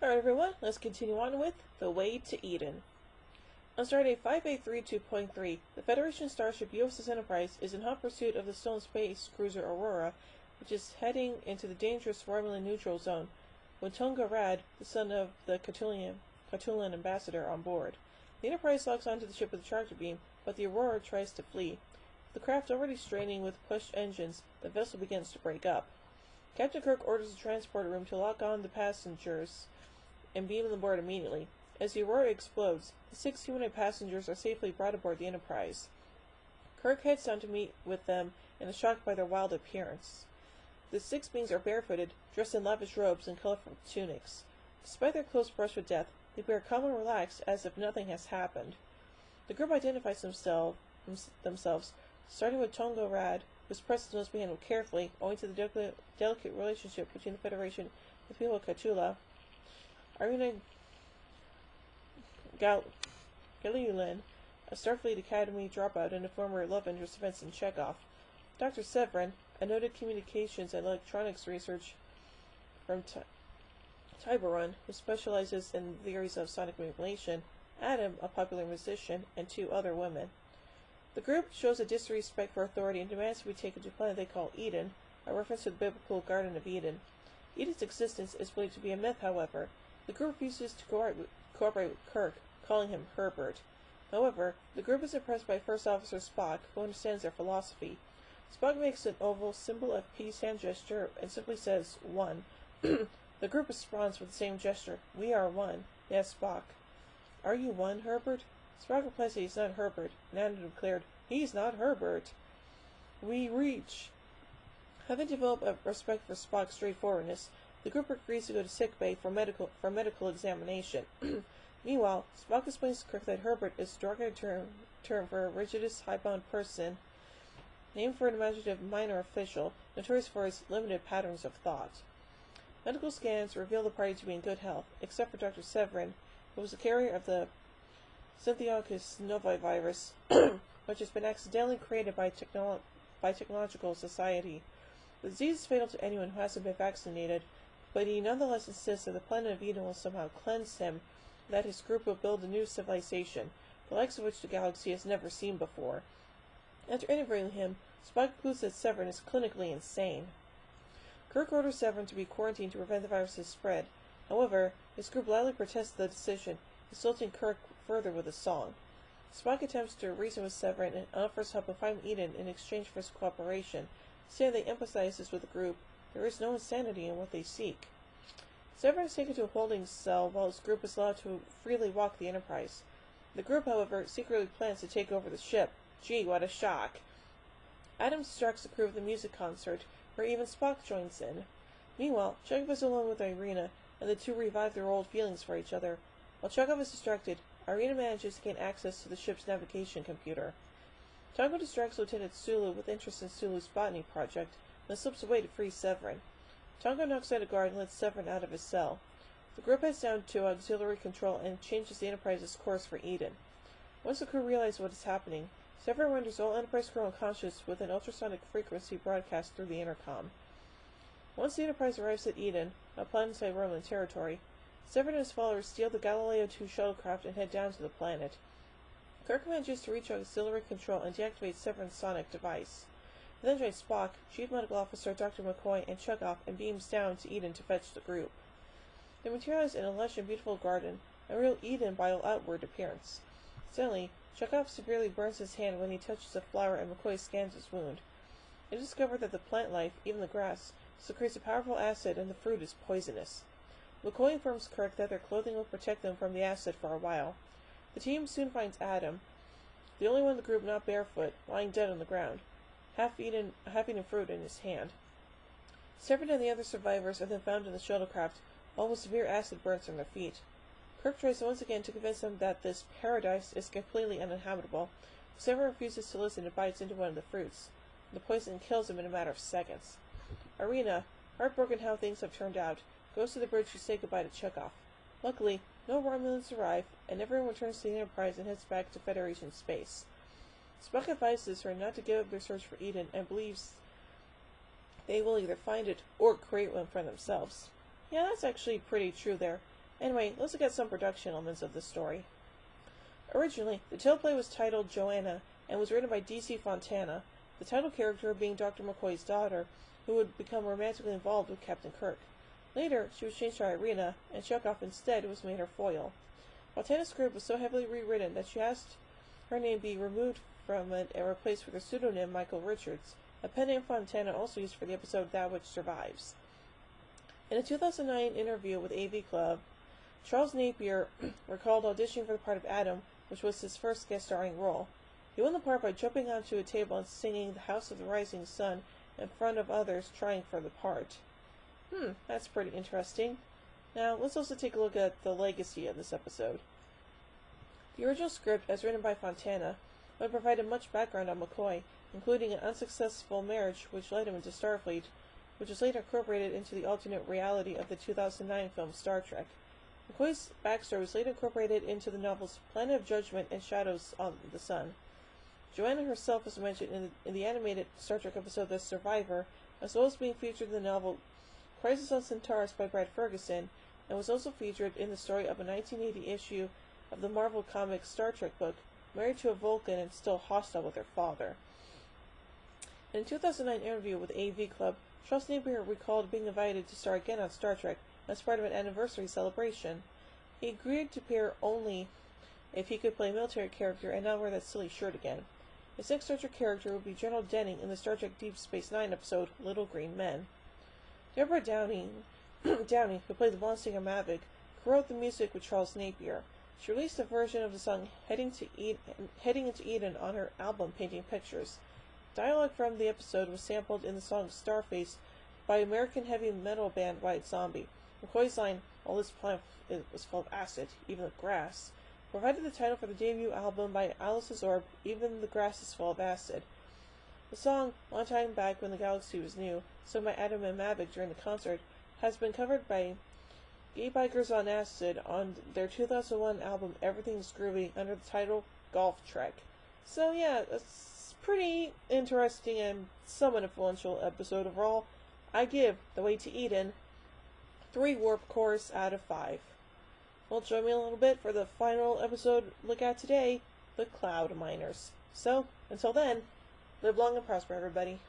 Alright everyone, let's continue on with The Way to Eden. On Stardate 5832.3, the Federation starship USS Enterprise is in hot pursuit of the stolen space cruiser Aurora, which is heading into the dangerous Romulan neutral zone, with Tonga Rad, the son of the Catulan ambassador, on board. The Enterprise locks onto the ship with a tractor beam, but the Aurora tries to flee. The craft already straining with pushed engines, the vessel begins to break up. Captain Kirk orders the transporter room to lock on the passengers and beam them aboard immediately. As the Aurora explodes, the 6 humanoid passengers are safely brought aboard the Enterprise. Kirk heads down to meet with them and is shocked by their wild appearance. The 6 beings are barefooted, dressed in lavish robes and colorful tunics. Despite their close brush with death, they appear calm and relaxed as if nothing has happened. The group identifies themselves, starting with Tonga Rad, whose presence must be handled carefully owing to the delicate relationship between the Federation and the people of Cthulhu. Irina Galiulin, a Starfleet Academy dropout and a former love interest of Vincent Chekhov. Dr. Severin, a noted communications and electronics researcher from Tiburon, who specializes in theories of sonic manipulation. Adam, a popular musician, and 2 other women. The group shows a disrespect for authority and demands to be taken to a planet they call Eden, a reference to the biblical Garden of Eden. Eden's existence is believed to be a myth, however. The group refuses to cooperate with Kirk, calling him Herbert. However, the group is impressed by First Officer Spock, who understands their philosophy. Spock makes an oval symbol of peace hand gesture and simply says, "One." The group responds with the same gesture. "We are one." They ask Spock, "Are you one, Herbert?" Spock replies that he's not Herbert, and Adam declared, "He's not Herbert." We reach. Having developed a respect for Spock's straightforwardness, the group agrees to go to sickbay for medical examination. Meanwhile, Spock explains to Kirk that Herbert is a derogatory term for a rigidist, high-bound person, named for an imaginative minor official, notorious for his limited patterns of thought. Medical scans reveal the party to be in good health, except for Dr. Severin, who was the carrier of the Syntheochus novae virus, which has been accidentally created by technological society. The disease is fatal to anyone who hasn't been vaccinated, but he nonetheless insists that the planet of Eden will somehow cleanse him, and that his group will build a new civilization, the likes of which the galaxy has never seen before. After interviewing him, Spock concludes that Severin is clinically insane. Kirk orders Severin to be quarantined to prevent the virus's spread. However, his group loudly protests the decision, insulting Kirk further with a song. Spock attempts to reason with Severin and offers help in finding Eden in exchange for his cooperation. Instead, they emphasize this with the group. There is no insanity in what they seek. Severin is taken to a holding cell while his group is allowed to freely walk the Enterprise. The group, however, secretly plans to take over the ship. Gee, what a shock. Adam distracts the crew of the music concert, where even Spock joins in. Meanwhile, Chekhov is alone with Irina, and the 2 revive their old feelings for each other. While Chekhov is distracted, Irina manages to gain access to the ship's navigation computer. Tonga distracts Lieutenant Sulu with interest in Sulu's botany project, then slips away to free Severin. Tonga knocks out a guard and lets Severin out of his cell. The group heads down to auxiliary control and changes the Enterprise's course for Eden. Once the crew realize what is happening, Severin renders all Enterprise crew unconscious with an ultrasonic frequency broadcast through the intercom. Once the Enterprise arrives at Eden, a planetary Romulan territory, Severin and his followers steal the Galileo 2 shuttlecraft and head down to the planet. Kirk manages to reach auxiliary control and deactivate Severin's sonic device. He then joins Spock, Chief Medical Officer Dr. McCoy, and Chekhov and beams down to Eden to fetch the group. They materialize in a lush and beautiful garden, a real Eden by all outward appearance. Suddenly, Chekhov severely burns his hand when he touches a flower and McCoy scans his wound. They discover that the plant life, even the grass, secretes a powerful acid and the fruit is poisonous. McCoy informs Kirk that their clothing will protect them from the acid for a while. The team soon finds Adam, the only one in the group not barefoot, lying dead on the ground, half-eaten fruit in his hand. Severin and the other survivors are then found in the shuttlecraft, all with severe acid burns on their feet. Kirk tries once again to convince them that this paradise is completely uninhabitable, but Severin refuses to listen and bites into one of the fruits. The poison kills him in a matter of seconds. Irina, heartbroken how things have turned out, goes to the bridge to say goodbye to Chekhov. Luckily, no Romulans arrive, and everyone returns to the Enterprise and heads back to Federation space. Spock advises her not to give up their search for Eden and believes they will either find it or create one for themselves. Yeah, that's actually pretty true there. Anyway, let's look at some production elements of this story. Originally, the teleplay was titled Joanna and was written by D.C. Fontana, the title character being Dr. McCoy's daughter, who would become romantically involved with Captain Kirk. Later, she was changed to Irina, and Chekhov instead was made her foil. Fontana's script was so heavily rewritten that she asked her name be removed from it and replaced with her pseudonym Michael Richards, a pen name Fontana also used for the episode That Which Survives. In a 2009 interview with AV Club, Charles Napier recalled auditioning for the part of Adam, which was his first guest starring role. He won the part by jumping onto a table and singing The House of the Rising Sun in front of others trying for the part. That's pretty interesting. Now, let's also take a look at the legacy of this episode. The original script, as written by Fontana, would have provided much background on McCoy, including an unsuccessful marriage which led him into Starfleet, which was later incorporated into the alternate reality of the 2009 film Star Trek. McCoy's backstory was later incorporated into the novels Planet of Judgment and Shadows on the Sun. Joanna herself was mentioned in the animated Star Trek episode The Survivor, as well as being featured in the novel Crisis on Centaurus by Brad Ferguson, and was also featured in the story of a 1980 issue of the Marvel Comics Star Trek book, Married to a Vulcan and Still Hostile with Her Father. In a 2009 interview with AV Club, Charles Napier recalled being invited to star again on Star Trek as part of an anniversary celebration. He agreed to appear only if he could play a military character and not wear that silly shirt again. His next Star Trek character would be General Denning in the Star Trek Deep Space Nine episode Little Green Men. Deborah Downey, who played the blonde singer Mavic, co-wrote the music with Charles Napier. She released a version of the song Heading into Eden on her album Painting Pictures. Dialogue from the episode was sampled in the song Starface by American heavy metal band White Zombie. McCoy's line, "All this plant was full of acid, even the grass," provided the title for the debut album by Alice's Orb, Even the Grass is Full of Acid. The song, Long Time Back When the Galaxy Was New, sung by Adam and Mavic during the concert, has been covered by Gay Bikers on Acid on their 2001 album Everything's Groovy under the title Golf Trek. So yeah, it's pretty interesting and somewhat influential episode overall. I give The Way to Eden 3 warp cores out of 5. Well, join me a little bit for the final episode look at today, The Cloud Miners. So, until then, live long and prosper, everybody.